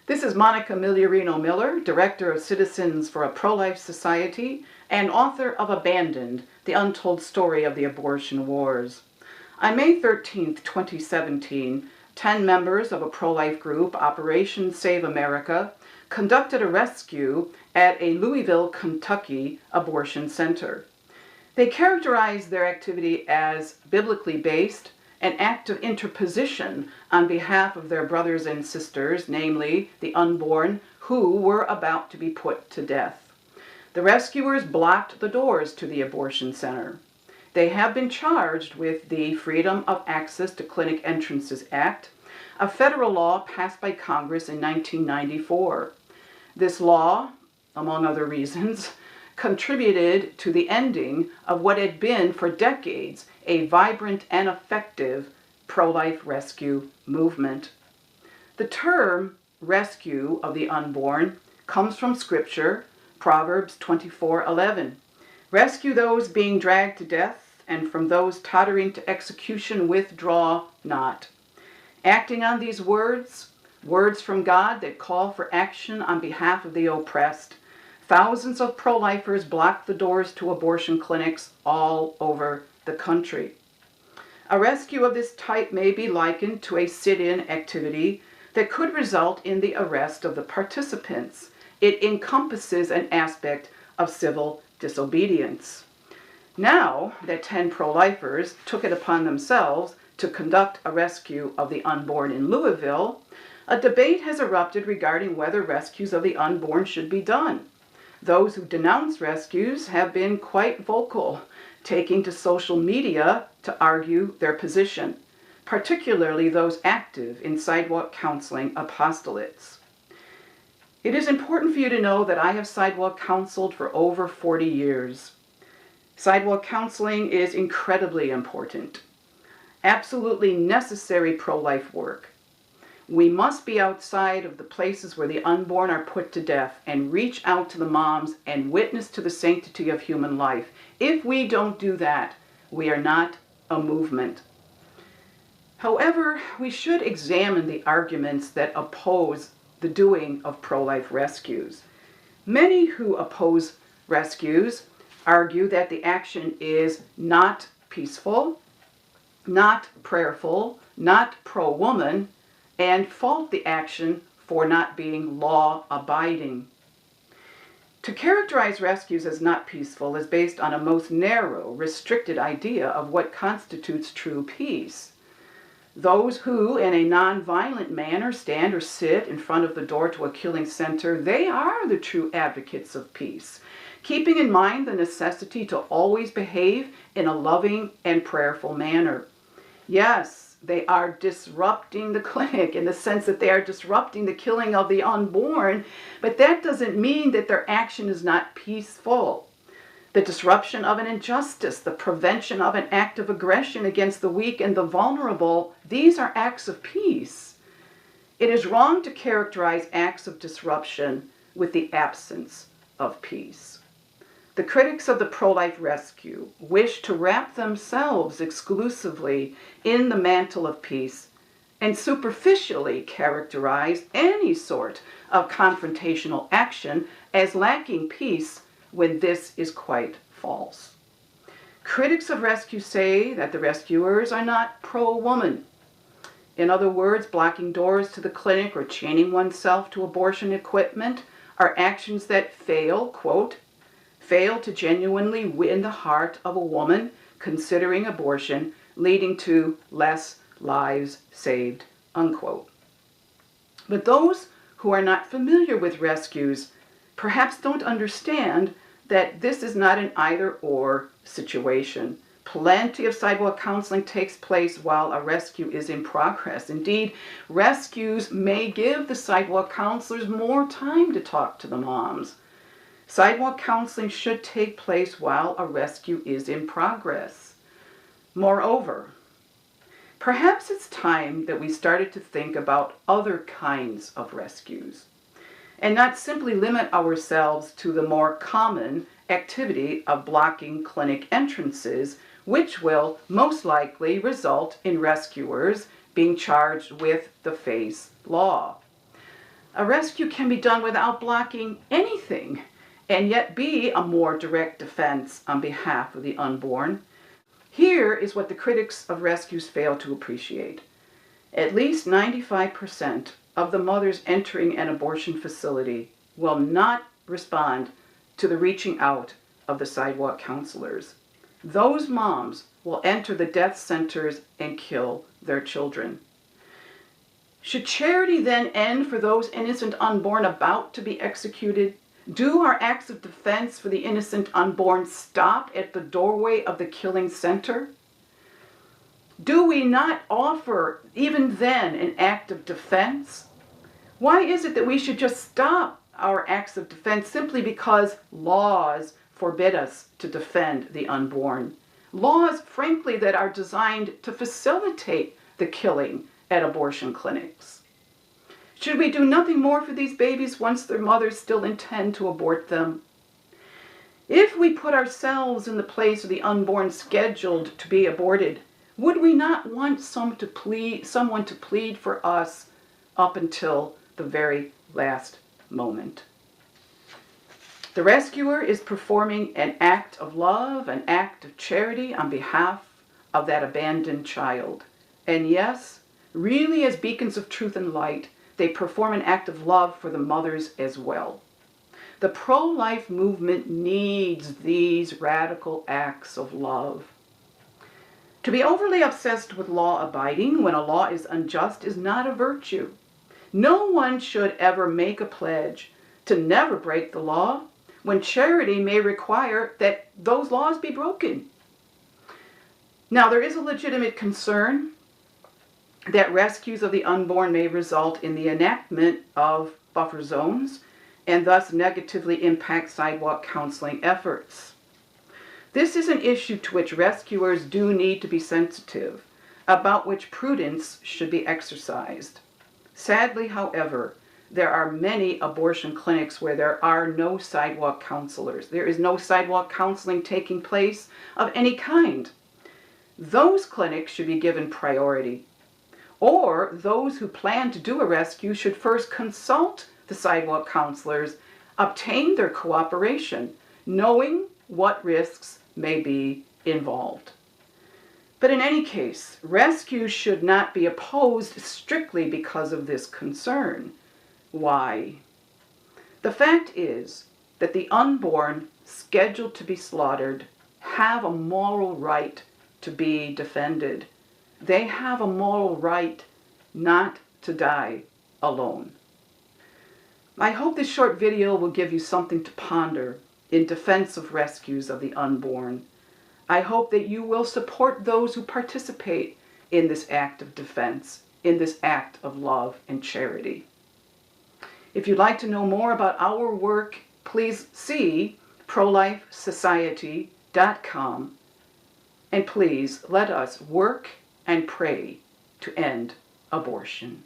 This is Monica Migliorino Miller, Director of Citizens for a Pro-Life Society and author of Abandoned, The Untold Story of the Abortion Wars. On May 13, 2017, 10 members of a pro-life group, Operation Save America, conducted a rescue at a Louisville, Kentucky abortion center. They characterized their activity as biblically based, an act of interposition on behalf of their brothers and sisters, namely the unborn, who were about to be put to death. The rescuers blocked the doors to the abortion center. They have been charged with the Freedom of Access to Clinic Entrances Act, a federal law passed by Congress in 1994. This law, among other reasons, contributed to the ending of what had been for decades a vibrant and effective pro-life rescue movement. The term rescue of the unborn comes from Scripture, Proverbs 24:11. Rescue those being dragged to death, and from those tottering to execution withdraw not. Acting on these words from God that call for action on behalf of the oppressed, thousands of pro-lifers blocked the doors to abortion clinics all over the country. A rescue of this type may be likened to a sit-in activity that could result in the arrest of the participants. It encompasses an aspect of civil disobedience. Now that 10 pro-lifers took it upon themselves to conduct a rescue of the unborn in Louisville, a debate has erupted regarding whether rescues of the unborn should be done. Those who denounce rescues have been quite vocal, taking to social media to argue their position, particularly those active in sidewalk counseling apostolates. It is important for you to know that I have sidewalk counseled for over 40 years. Sidewalk counseling is incredibly important, absolutely necessary pro-life work. We must be outside of the places where the unborn are put to death and reach out to the moms and witness to the sanctity of human life. If we don't do that, we are not a movement. However, we should examine the arguments that oppose the doing of pro-life rescues. Many who oppose rescues argue that the action is not peaceful, not prayerful, not pro-woman, and fault the action for not being law-abiding. To characterize rescues as not peaceful is based on a most narrow, restricted idea of what constitutes true peace. Those who, in a non-violent manner, stand or sit in front of the door to a killing center, they are the true advocates of peace, keeping in mind the necessity to always behave in a loving and prayerful manner. Yes, they are disrupting the clinic in the sense that they are disrupting the killing of the unborn, but that doesn't mean that their action is not peaceful. The disruption of an injustice, the prevention of an act of aggression against the weak and the vulnerable, these are acts of peace. It is wrong to characterize acts of disruption with the absence of peace. The critics of the pro-life rescue wish to wrap themselves exclusively in the mantle of peace and superficially characterize any sort of confrontational action as lacking peace when this is quite false. Critics of rescue say that the rescuers are not pro-woman. In other words, blocking doors to the clinic or chaining oneself to abortion equipment are actions that fail to genuinely win the heart of a woman considering abortion, leading to less lives saved, unquote. But those who are not familiar with rescues perhaps don't understand that this is not an either-or situation. Plenty of sidewalk counseling takes place while a rescue is in progress. Indeed, rescues may give the sidewalk counselors more time to talk to the moms. Sidewalk counseling should take place while a rescue is in progress. Moreover, perhaps it's time that we started to think about other kinds of rescues and not simply limit ourselves to the more common activity of blocking clinic entrances, which will most likely result in rescuers being charged with the FACE law. A rescue can be done without blocking anything and yet be a more direct defense on behalf of the unborn. Here is what the critics of rescues fail to appreciate. At least 95% of the mothers entering an abortion facility will not respond to the reaching out of the sidewalk counselors. Those moms will enter the death centers and kill their children. Should charity then end for those innocent unborn about to be executed? Do our acts of defense for the innocent unborn stop at the doorway of the killing center? Do we not offer, even then, an act of defense? Why is it that we should just stop our acts of defense simply because laws forbid us to defend the unborn? Laws, frankly, that are designed to facilitate the killing at abortion clinics. Should we do nothing more for these babies once their mothers still intend to abort them? If we put ourselves in the place of the unborn scheduled to be aborted, would we not want someone to plead for us up until the very last moment? The rescuer is performing an act of love, an act of charity on behalf of that abandoned child. And yes, really as beacons of truth and light, they perform an act of love for the mothers as well. The pro-life movement needs these radical acts of love. To be overly obsessed with law-abiding when a law is unjust is not a virtue. No one should ever make a pledge to never break the law when charity may require that those laws be broken. Now, there is a legitimate concern that rescues of the unborn may result in the enactment of buffer zones and thus negatively impact sidewalk counseling efforts. This is an issue to which rescuers do need to be sensitive, about which prudence should be exercised. Sadly, however, there are many abortion clinics where there are no sidewalk counselors. There is no sidewalk counseling taking place of any kind. Those clinics should be given priority. Or those who plan to do a rescue should first consult the sidewalk counselors, obtain their cooperation, knowing what risks may be involved. But in any case, rescues should not be opposed strictly because of this concern. Why? The fact is that the unborn scheduled to be slaughtered have a moral right to be defended. They have a moral right not to die alone. I hope this short video will give you something to ponder in defense of rescues of the unborn. I hope that you will support those who participate in this act of defense, in this act of love and charity. If you'd like to know more about our work, please see prolifesociety.com, and please let us work and pray to end abortion.